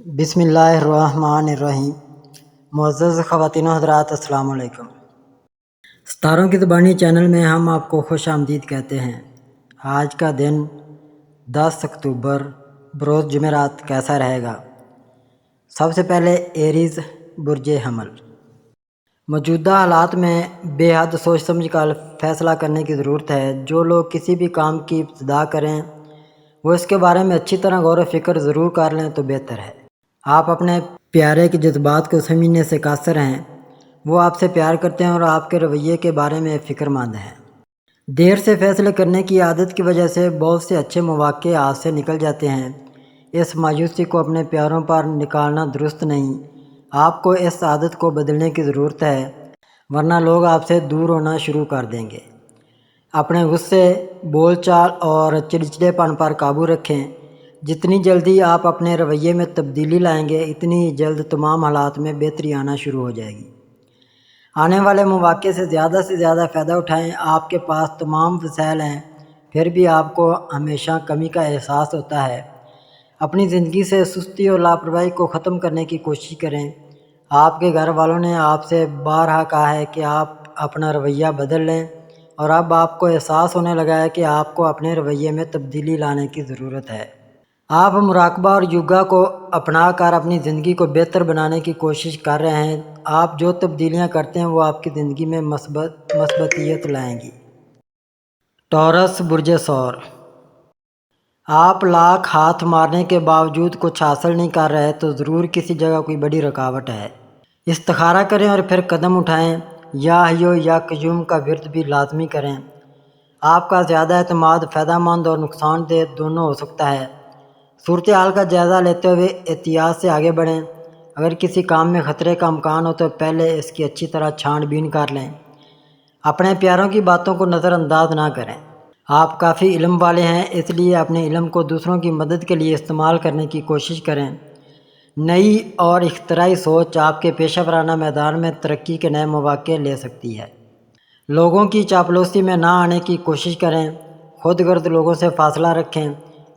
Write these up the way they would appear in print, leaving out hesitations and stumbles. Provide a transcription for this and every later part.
بسم اللہ الرحمن الرحیم۔ معزز خواتین و حضرات، السلام علیکم۔ ستاروں کی زبانی چینل میں ہم آپ کو خوش آمدید کہتے ہیں۔ آج کا دن 10 اکتوبر بروز جمعرات کیسا رہے گا؟ سب سے پہلے ایریز برج حمل۔ موجودہ حالات میں بے حد سوچ سمجھ کر فیصلہ کرنے کی ضرورت ہے۔ جو لوگ کسی بھی کام کی ابتدا کریں وہ اس کے بارے میں اچھی طرح غور و فکر ضرور کر لیں تو بہتر ہے۔ آپ اپنے پیارے کے جذبات کو سمجھنے سے قاصر ہیں۔ وہ آپ سے پیار کرتے ہیں اور آپ کے رویے کے بارے میں فکر مند ہیں۔ دیر سے فیصلے کرنے کی عادت کی وجہ سے بہت سے اچھے مواقع ہاتھ سے نکل جاتے ہیں۔ اس مایوسی کو اپنے پیاروں پر نکالنا درست نہیں۔ آپ کو اس عادت کو بدلنے کی ضرورت ہے، ورنہ لوگ آپ سے دور ہونا شروع کر دیں گے۔ اپنے غصے، بول چال اور چڑچڑے پن پر قابو رکھیں۔ جتنی جلدی آپ اپنے رویے میں تبدیلی لائیں گے، اتنی ہی جلد تمام حالات میں بہتری آنا شروع ہو جائے گی۔ آنے والے مواقع سے زیادہ فائدہ اٹھائیں۔ آپ کے پاس تمام وسائل ہیں، پھر بھی آپ کو ہمیشہ کمی کا احساس ہوتا ہے۔ اپنی زندگی سے سستی اور لاپرواہی کو ختم کرنے کی کوشش کریں۔ آپ کے گھر والوں نے آپ سے بارہا کہا ہے کہ آپ اپنا رویہ بدل لیں، اور اب آپ کو احساس ہونے لگا ہے کہ آپ کو اپنے رویے میں تبدیلی لانے کی ضرورت ہے۔ آپ مراقبہ اور یوگا کو اپنا کر اپنی زندگی کو بہتر بنانے کی کوشش کر رہے ہیں۔ آپ جو تبدیلیاں کرتے ہیں وہ آپ کی زندگی میں مثبتیت لائیں گی۔ ٹورس برج ثور۔ آپ لاکھ ہاتھ مارنے کے باوجود کچھ حاصل نہیں کر رہے تو ضرور کسی جگہ کوئی بڑی رکاوٹ ہے۔ استخارہ کریں اور پھر قدم اٹھائیں۔ یا حیو یا قیوم کا ورد بھی لازمی کریں۔ آپ کا زیادہ اعتماد فائدہ مند اور نقصان دہ دونوں ہو سکتا ہے۔ صورتحال کا جائزہ لیتے ہوئے احتیاط سے آگے بڑھیں۔ اگر کسی کام میں خطرے کا امکان ہو تو پہلے اس کی اچھی طرح چھان بین کر لیں۔ اپنے پیاروں کی باتوں کو نظر انداز نہ کریں۔ آپ کافی علم والے ہیں، اس لیے اپنے علم کو دوسروں کی مدد کے لیے استعمال کرنے کی کوشش کریں۔ نئی اور اختراعی سوچ آپ کے پیشہ ورانہ میدان میں ترقی کے نئے مواقع لے سکتی ہے۔ لوگوں کی چاپلوسی میں نہ آنے کی کوشش کریں۔ خود غرض لوگوں سے فاصلہ رکھیں۔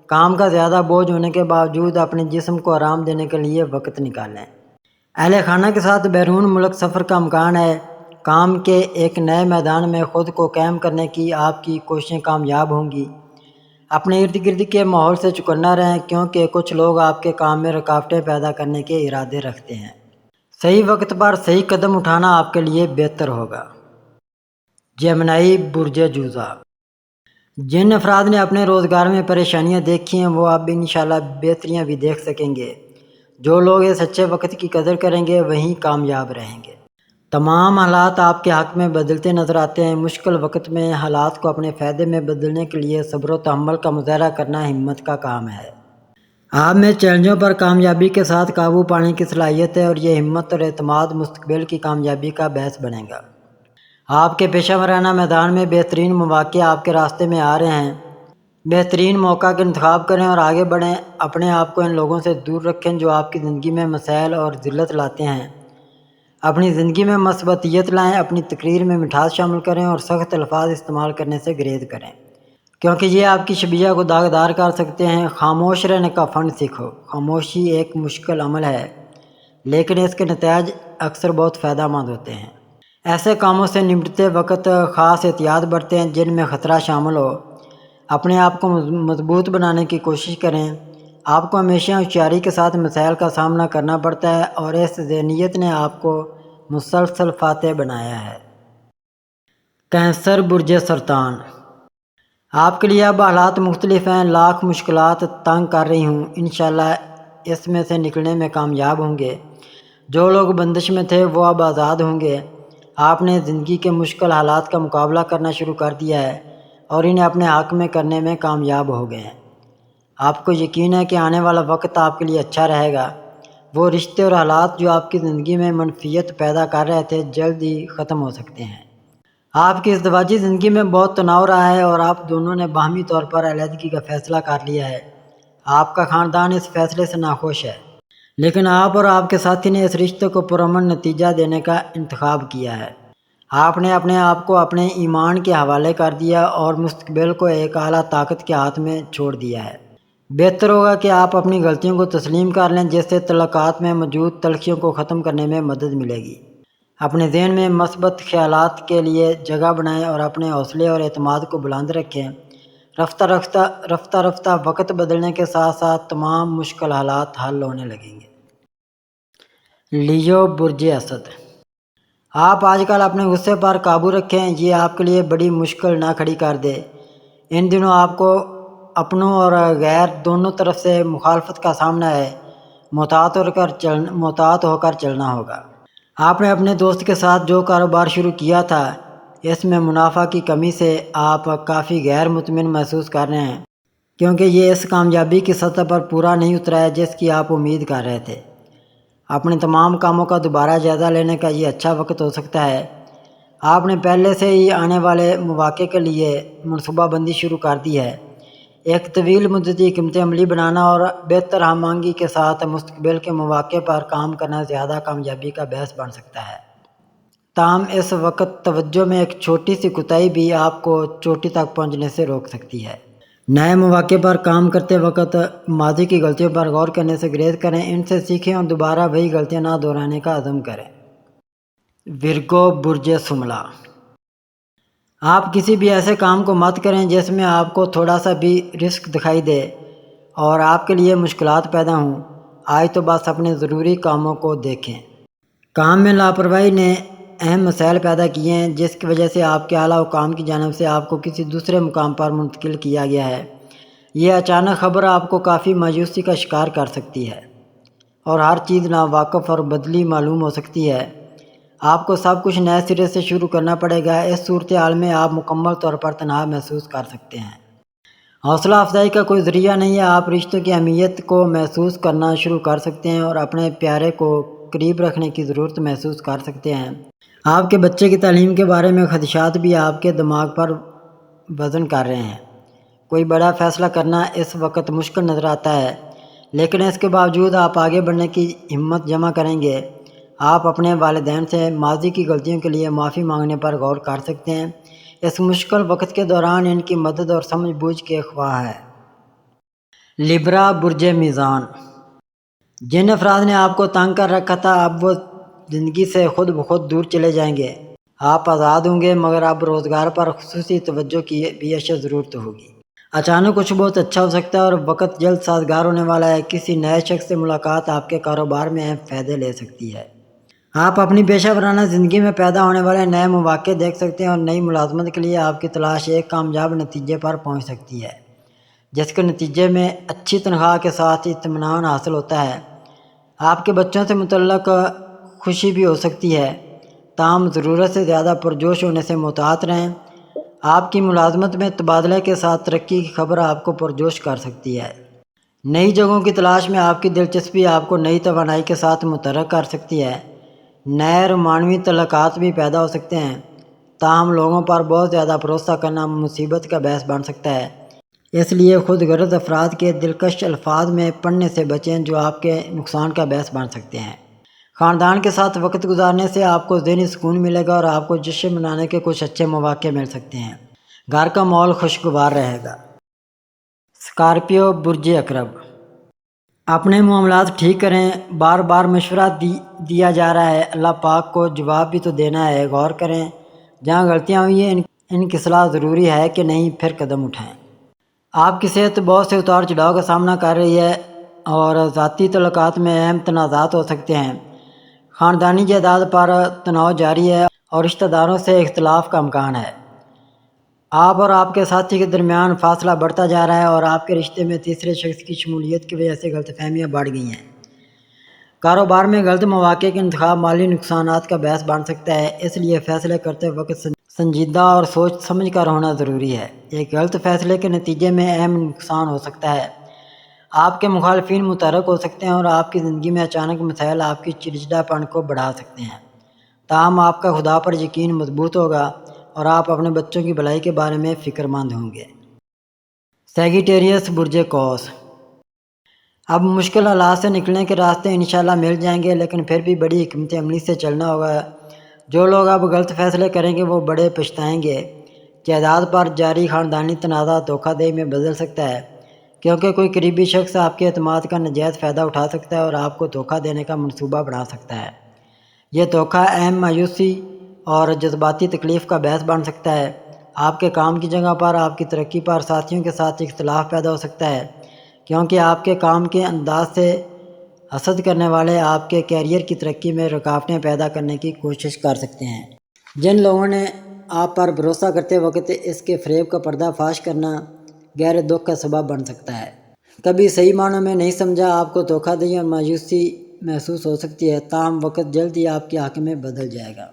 کام کا زیادہ بوجھ ہونے کے باوجود اپنے جسم کو آرام دینے کے لیے وقت نکالیں۔ اہل خانہ کے ساتھ بیرون ملک سفر کا امکان ہے۔ کام کے ایک نئے میدان میں خود کو قائم کرنے کی آپ کی کوششیں کامیاب ہوں گی۔ اپنے ارد گرد کے ماحول سے چکنا رہیں، کیونکہ کچھ لوگ آپ کے کام میں رکاوٹیں پیدا کرنے کے ارادے رکھتے ہیں۔ صحیح وقت پر صحیح قدم اٹھانا آپ کے لیے بہتر ہوگا۔ جیمنائی برج جوزا۔ جن افراد نے اپنے روزگار میں پریشانیاں دیکھی ہیں وہ اب انشاءاللہ بہتریاں بھی دیکھ سکیں گے۔ جو لوگ اس اچھے وقت کی قدر کریں گے وہیں کامیاب رہیں گے۔ تمام حالات آپ کے حق میں بدلتے نظر آتے ہیں۔ مشکل وقت میں حالات کو اپنے فائدے میں بدلنے کے لیے صبر و تحمل کا مظاہرہ کرنا ہمت کا کام ہے۔ آپ میں چیلنجوں پر کامیابی کے ساتھ قابو پانے کی صلاحیت ہے، اور یہ ہمت اور اعتماد مستقبل کی کامیابی کا باعث بنے گا۔ آپ کے پیشہ ورانہ میدان میں بہترین مواقع آپ کے راستے میں آ رہے ہیں۔ بہترین موقع کا انتخاب کریں اور آگے بڑھیں۔ اپنے آپ کو ان لوگوں سے دور رکھیں جو آپ کی زندگی میں مسائل اور ذلت لاتے ہیں۔ اپنی زندگی میں مثبتیت لائیں۔ اپنی تقریر میں مٹھاس شامل کریں اور سخت الفاظ استعمال کرنے سے گریز کریں، کیونکہ یہ آپ کی شبیہ کو داغدار کر سکتے ہیں۔ خاموش رہنے کا فن سیکھو۔ خاموشی ایک مشکل عمل ہے، لیکن اس کے نتائج اکثر بہت فائدہ مند ہوتے ہیں۔ ایسے کاموں سے نمٹتے وقت خاص احتیاط برتیں جن میں خطرہ شامل ہو۔ اپنے آپ کو مضبوط بنانے کی کوشش کریں۔ آپ کو ہمیشہ ہوشیاری کے ساتھ مسائل کا سامنا کرنا پڑتا ہے، اور اس ذہنیت نے آپ کو مسلسل فاتح بنایا ہے۔ کینسر برج سرطان۔ آپ کے لیے اب حالات مختلف ہیں۔ لاکھ مشکلات تنگ کر رہی ہوں، انشاءاللہ اس میں سے نکلنے میں کامیاب ہوں گے۔ جو لوگ بندش میں تھے وہ اب آزاد ہوں گے۔ آپ نے زندگی کے مشکل حالات کا مقابلہ کرنا شروع کر دیا ہے اور انہیں اپنے حق میں کرنے میں کامیاب ہو گئے ہیں۔ آپ کو یقین ہے کہ آنے والا وقت آپ کے لیے اچھا رہے گا۔ وہ رشتے اور حالات جو آپ کی زندگی میں منفیت پیدا کر رہے تھے جلد ہی ختم ہو سکتے ہیں۔ آپ کی ازدواجی زندگی میں بہت تناؤ رہا ہے اور آپ دونوں نے باہمی طور پر علیحدگی کا فیصلہ کر لیا ہے۔ آپ کا خاندان اس فیصلے سے ناخوش ہے، لیکن آپ اور آپ کے ساتھی نے اس رشتے کو پرامن نتیجہ دینے کا انتخاب کیا ہے۔ آپ نے اپنے آپ کو اپنے ایمان کے حوالے کر دیا اور مستقبل کو ایک اعلیٰ طاقت کے ہاتھ میں چھوڑ دیا ہے۔ بہتر ہوگا کہ آپ اپنی غلطیوں کو تسلیم کر لیں، جس سے تعلقات میں موجود تلخیوں کو ختم کرنے میں مدد ملے گی۔ اپنے ذہن میں مثبت خیالات کے لیے جگہ بنائیں اور اپنے حوصلے اور اعتماد کو بلند رکھیں۔ رفتہ رفتہ وقت بدلنے کے ساتھ ساتھ تمام مشکل حالات حل ہونے لگیں گے۔ لیو برج اسد، آپ آج کل اپنے غصے پر قابو رکھیں، یہ آپ کے لیے بڑی مشکل نہ کھڑی کر دے۔ ان دنوں آپ کو اپنوں اور غیر دونوں طرف سے مخالفت کا سامنا ہے، محتاط ہو کر چلنا ہوگا۔ آپ نے اپنے دوست کے ساتھ جو کاروبار شروع کیا تھا، اس میں منافع کی کمی سے آپ کافی غیر مطمئن محسوس کر رہے ہیں، کیونکہ یہ اس کامیابی کی سطح پر پورا نہیں اترا ہے جس کی آپ امید کر رہے تھے۔ اپنے تمام کاموں کا دوبارہ جائزہ لینے کا یہ اچھا وقت ہو سکتا ہے۔ آپ نے پہلے سے ہی آنے والے مواقع کے لیے منصوبہ بندی شروع کر دی ہے۔ ایک طویل مدتی حکمت عملی بنانا اور بہتر ہم آہنگی کے ساتھ مستقبل کے مواقع پر کام کرنا زیادہ کامیابی کا باعث بن سکتا ہے۔ تاہم اس وقت توجہ میں ایک چھوٹی سی کوتاہی بھی آپ کو چوٹی تک پہنچنے سے روک سکتی ہے۔ نئے مواقع پر کام کرتے وقت ماضی کی غلطیوں پر غور کرنے سے گریز کریں، ان سے سیکھیں اور دوبارہ وہی غلطیاں نہ دہرانے کا عزم کریں۔ ورگو برج شملہ، آپ کسی بھی ایسے کام کو مت کریں جس میں آپ کو تھوڑا سا بھی رسک دکھائی دے اور آپ کے لیے مشکلات پیدا ہوں۔ آج تو بس اپنے ضروری کاموں کو دیکھیں۔ کام میں لاپرواہی نے اہم مسائل پیدا کیے ہیں، جس کی وجہ سے آپ کے اعلیٰ حکام کی جانب سے آپ کو کسی دوسرے مقام پر منتقل کیا گیا ہے۔ یہ اچانک خبر آپ کو کافی مایوسی کا شکار کر سکتی ہے اور ہر چیز ناواقف اور بدلی معلوم ہو سکتی ہے۔ آپ کو سب کچھ نئے سرے سے شروع کرنا پڑے گا۔ اس صورتحال میں آپ مکمل طور پر تنہا محسوس کر سکتے ہیں۔ حوصلہ افزائی کا کوئی ذریعہ نہیں ہے۔ آپ رشتوں کی اہمیت کو محسوس کرنا شروع کر سکتے ہیں اور اپنے پیارے کو قریب رکھنے کی ضرورت محسوس کر سکتے ہیں۔ آپ کے بچے کی تعلیم کے بارے میں خدشات بھی آپ کے دماغ پر وزن کر رہے ہیں۔ کوئی بڑا فیصلہ کرنا اس وقت مشکل نظر آتا ہے، لیکن اس کے باوجود آپ آگے بڑھنے کی ہمت جمع کریں گے۔ آپ اپنے والدین سے ماضی کی غلطیوں کے لیے معافی مانگنے پر غور کر سکتے ہیں۔ اس مشکل وقت کے دوران ان کی مدد اور سمجھ بوجھ کے خواہاں ہے۔ لیبرا برج میزان، جن افراد نے آپ کو تنگ کر رکھا تھا اب وہ زندگی سے خود بخود دور چلے جائیں گے۔ آپ آزاد ہوں گے، مگر اب روزگار پر خصوصی توجہ کی بھی اشد ضرورت ہوگی۔ اچانک کچھ بہت اچھا ہو سکتا ہے اور وقت جلد سازگار ہونے والا ہے۔ کسی نئے شخص سے ملاقات آپ کے کاروبار میں اہم فائدے لے سکتی ہے۔ آپ اپنی پیشہ ورانہ زندگی میں پیدا ہونے والے نئے مواقع دیکھ سکتے ہیں اور نئی ملازمت کے لیے آپ کی تلاش ایک کامیاب نتیجے پر پہنچ سکتی ہے، جس کے نتیجے میں اچھی تنخواہ کے ساتھ اطمینان حاصل ہوتا ہے۔ آپ کے بچوں سے متعلق خوشی بھی ہو سکتی ہے، تاہم ضرورت سے زیادہ پرجوش ہونے سے محتاط رہیں۔ آپ کی ملازمت میں تبادلے کے ساتھ ترقی کی خبر آپ کو پرجوش کر سکتی ہے۔ نئی جگہوں کی تلاش میں آپ کی دلچسپی آپ کو نئی توانائی کے ساتھ متحرک کر سکتی ہے۔ نئے رومانوی تعلقات بھی پیدا ہو سکتے ہیں، تاہم لوگوں پر بہت زیادہ بھروسہ کرنا مصیبت کا باعث بن سکتا ہے۔ اس لیے خود غرض افراد کے دلکش الفاظ میں پڑھنے سے بچیں جو آپ کے نقصان کا باعث بن سکتے ہیں۔ خاندان کے ساتھ وقت گزارنے سے آپ کو ذہنی سکون ملے گا اور آپ کو جشن منانے کے کچھ اچھے مواقع مل سکتے ہیں۔ گھر کا ماحول خوشگوار رہے گا۔ اسکارپیو برج عقرب، اپنے معاملات ٹھیک کریں۔ بار بار مشورہ دیا جا رہا ہے، اللہ پاک کو جواب بھی تو دینا ہے۔ غور کریں جہاں غلطیاں ہوئی ہیں ان کی اصلاح ضروری ہے کہ نہیں، پھر قدم اٹھائیں۔ آپ کی صحت بہت سے اتار چڑھاؤ کا سامنا کر رہی ہے اور ذاتی تعلقات میں اہم تنازعات ہو سکتے ہیں۔ خاندانی جائیداد پر تناؤ جاری ہے اور رشتہ داروں سے اختلاف کا امکان ہے۔ آپ اور آپ کے ساتھی کے درمیان فاصلہ بڑھتا جا رہا ہے اور آپ کے رشتے میں تیسرے شخص کی شمولیت کی وجہ سے غلط فہمیاں بڑھ گئی ہیں۔ کاروبار میں غلط مواقع کا انتخاب مالی نقصانات کا باعث بن سکتا ہے، اس لیے فیصلے کرتے وقت سنجیدہ اور سوچ سمجھ کر ہونا ضروری ہے۔ ایک غلط فیصلے کے نتیجے میں اہم نقصان ہو سکتا ہے۔ آپ کے مخالفین متحرک ہو سکتے ہیں اور آپ کی زندگی میں اچانک مسائل آپ کی چڑچڑا پن کو بڑھا سکتے ہیں، تاہم آپ کا خدا پر یقین مضبوط ہوگا اور آپ اپنے بچوں کی بھلائی کے بارے میں فکر مند ہوں گے۔ سیگیٹیریس برج قوس، اب مشکل حالات سے نکلنے کے راستے انشاءاللہ مل جائیں گے، لیکن پھر بھی بڑی حکمت عملی سے چلنا ہوگا۔ جو لوگ اب غلط فیصلے کریں گے وہ بڑے پچھتائیں گے۔ جائیداد پر جاری خاندانی تنازع دھوکہ دہی میں بدل سکتا ہے، کیونکہ کوئی قریبی شخص آپ کے اعتماد کا ناجائز فائدہ اٹھا سکتا ہے اور آپ کو دھوکہ دینے کا منصوبہ بنا سکتا ہے۔ یہ دھوکہ اہم مایوسی اور جذباتی تکلیف کا باعث بن سکتا ہے۔ آپ کے کام کی جگہ پر آپ کی ترقی پر ساتھیوں کے ساتھ اختلاف پیدا ہو سکتا ہے، کیونکہ آپ کے کام کے انداز سے حسد کرنے والے آپ کے کیریئر کی ترقی میں رکاوٹیں پیدا کرنے کی کوشش کر سکتے ہیں۔ جن لوگوں نے آپ پر بھروسہ کرتے وقت اس کے فریب کا پردہ فاش کرنا گہرے دکھ کا سبب بن سکتا ہے۔ کبھی صحیح معنوں میں نہیں سمجھا، آپ کو دھوکہ دہی اور مایوسی محسوس ہو سکتی ہے، تاہم وقت جلد ہی آپ کے حق میں بدل جائے گا۔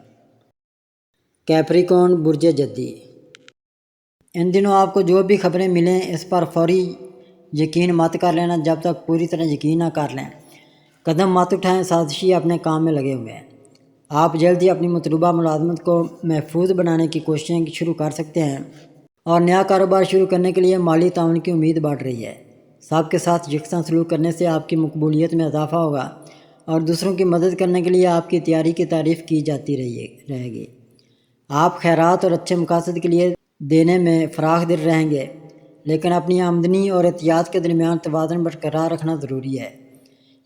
کیپریکون برج جدی، ان دنوں آپ کو جو بھی خبریں ملیں اس پر فوری یقین مت کر لینا جب تک پوری طرح یقین نہ کر لیں۔ قدم مت اٹھائیں، سازشی اپنے کام میں لگے ہوئے ہیں۔ آپ جلد ہی اپنی مطلوبہ ملازمت کو محفوظ بنانے کی کوششیں شروع کر سکتے ہیں اور نیا کاروبار شروع کرنے کے لیے مالی تعاون کی امید بڑھ رہی ہے۔ سب کے ساتھ یکساں سلوک کرنے سے آپ کی مقبولیت میں اضافہ ہوگا اور دوسروں کی مدد کرنے کے لیے آپ کی تیاری کی تعریف کی جاتی رہے گی۔ آپ خیرات اور اچھے مقاصد کے لیے دینے میں فراخ دل رہیں گے، لیکن اپنی آمدنی اور احتیاط کے درمیان توازن برقرار رکھنا ضروری ہے۔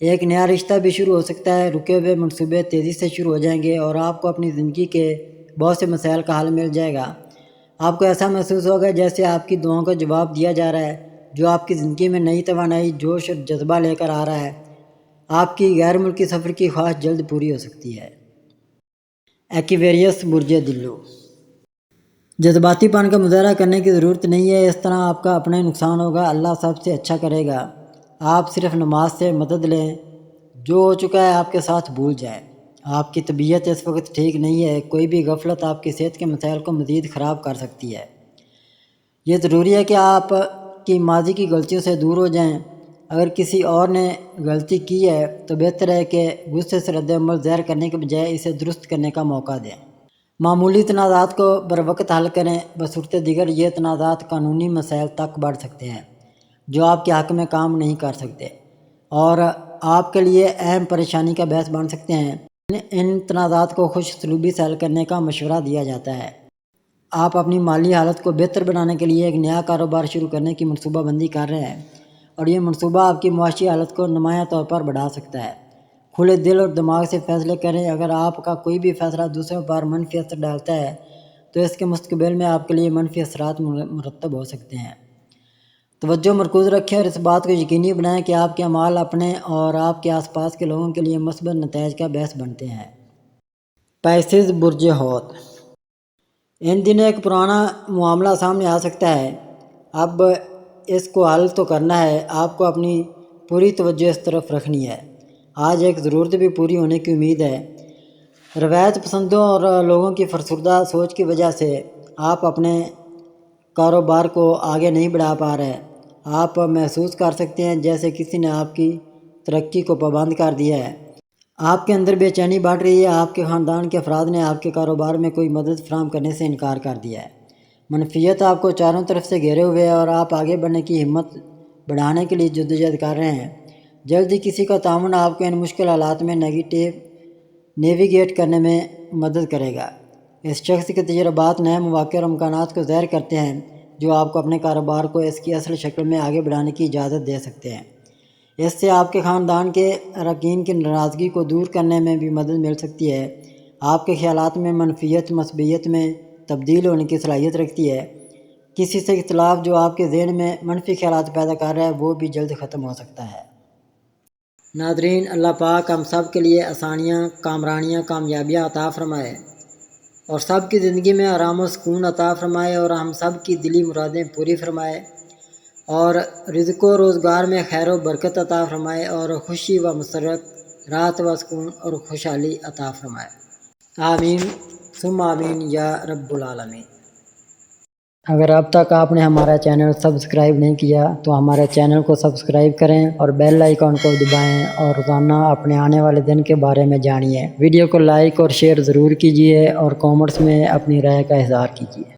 ایک نیا رشتہ بھی شروع ہو سکتا ہے، رکے ہوئے منصوبے تیزی سے شروع ہو جائیں گے اور آپ کو اپنی زندگی کے بہت سے مسائل کا حل مل جائے گا۔ آپ کو ایسا محسوس ہوگا جیسے آپ کی دعاؤں کا جواب دیا جا رہا ہے، جو آپ کی زندگی میں نئی توانائی، جوش اور جذبہ لے کر آ رہا ہے۔ آپ کی غیر ملکی سفر کی خواہش جلد پوری ہو سکتی ہے۔ ایکویریس برج دلو، جذباتی پن کا مظاہرہ کرنے کی ضرورت نہیں ہے، اس طرح آپ کا اپنا نقصان ہوگا، اللہ سب سے اچھا کرے گا۔ آپ صرف نماز سے مدد لیں، جو ہو چکا ہے آپ کے ساتھ بھول جائیں۔ آپ کی طبیعت اس وقت ٹھیک نہیں ہے، کوئی بھی غفلت آپ کی صحت کے مسائل کو مزید خراب کر سکتی ہے۔ یہ ضروری ہے کہ آپ کی ماضی کی غلطیوں سے دور ہو جائیں۔ اگر کسی اور نے غلطی کی ہے تو بہتر ہے کہ غصے سے رد عمل ظاہر کرنے کے بجائے اسے درست کرنے کا موقع دیں۔ معمولی تنازعات کو بروقت حل کریں، بصورت دیگر یہ تنازعات قانونی مسائل تک بڑھ سکتے ہیں جو آپ کے حق میں کام نہیں کر سکتے اور آپ کے لیے اہم پریشانی کا باعث بن سکتے ہیں۔ ان تنازعات کو خوش اسلوبی سے حل کرنے کا مشورہ دیا جاتا ہے۔ آپ اپنی مالی حالت کو بہتر بنانے کے لیے ایک نیا کاروبار شروع کرنے کی منصوبہ بندی کر رہے ہیں اور یہ منصوبہ آپ کی معاشی حالت کو نمایاں طور پر بڑھا سکتا ہے۔ کھلے دل اور دماغ سے فیصلے کریں، اگر آپ کا کوئی بھی فیصلہ دوسروں پر منفی اثر ڈالتا ہے تو اس کے مستقبل میں آپ کے لیے منفی اثرات مرتب ہو سکتے ہیں۔ توجہ مرکوز رکھیں اور اس بات کو یقینی بنائیں کہ آپ کے اعمال اپنے اور آپ کے آس پاس کے لوگوں کے لیے مثبت نتائج کا باعث بنتے ہیں۔ پیسز برج حوت، ان دنوں ایک پرانا معاملہ سامنے آ سکتا ہے، اب اس کو حل تو کرنا ہے۔ آپ کو اپنی پوری توجہ اس طرف رکھنی ہے۔ آج ایک ضرورت بھی پوری ہونے کی امید ہے۔ روایت پسندوں اور لوگوں کی فرسودہ سوچ کی وجہ سے آپ اپنے کاروبار کو آگے نہیں بڑھا پا رہے۔ آپ محسوس کر سکتے ہیں جیسے کسی نے آپ کی ترقی کو پابند کر دیا ہے۔ آپ کے اندر بے چینی بڑھ رہی ہے، آپ کے خاندان کے افراد نے آپ کے کاروبار میں کوئی مدد فراہم کرنے سے انکار کر دیا ہے۔ منفیت آپ کو چاروں طرف سے گھیرے ہوئے ہے اور آپ آگے بڑھنے کی ہمت بڑھانے کے لیے جدوجہد کر رہے ہیں۔ جلد ہی کسی کا تعاون آپ کو ان مشکل حالات میں نیویگیٹ کرنے میں مدد کرے گا۔ اس شخص کے تجربات نئے مواقع اور امکانات کو ظاہر کرتے ہیں جو آپ کو اپنے کاروبار کو اس کی اصل شکل میں آگے بڑھانے کی اجازت دے سکتے ہیں۔ اس سے آپ کے خاندان کے اراکین کی ناراضگی کو دور کرنے میں بھی مدد مل سکتی ہے۔ آپ کے خیالات میں منفیت مثبتیت میں تبدیل ہونے کی صلاحیت رکھتی ہے۔ کسی سے اختلاف جو آپ کے ذہن میں منفی خیالات پیدا کر رہا ہے وہ بھی جلد ختم ہو سکتا ہے۔ ناظرین، اللہ پاک ہم سب کے لیے آسانیاں، کامرانیاں، کامیابیاں عطا فرمائے اور سب کی زندگی میں آرام و سکون عطا فرمائے اور ہم سب کی دلی مرادیں پوری فرمائے اور رزق و روزگار میں خیر و برکت عطا فرمائے اور خوشی و مسرت، راحت و سکون اور خوشحالی عطا فرمائے۔ آمین ثم آمین یا رب العالمین۔ اگر اب تک آپ نے ہمارا چینل سبسکرائب نہیں کیا تو ہمارے چینل کو سبسکرائب کریں اور بیل آئیکن کو دبائیں اور روزانہ اپنے آنے والے دن کے بارے میں جانیے۔ ویڈیو کو لائک اور شیئر ضرور کیجیے اور کامنٹس میں اپنی رائے کا اظہار کیجیے۔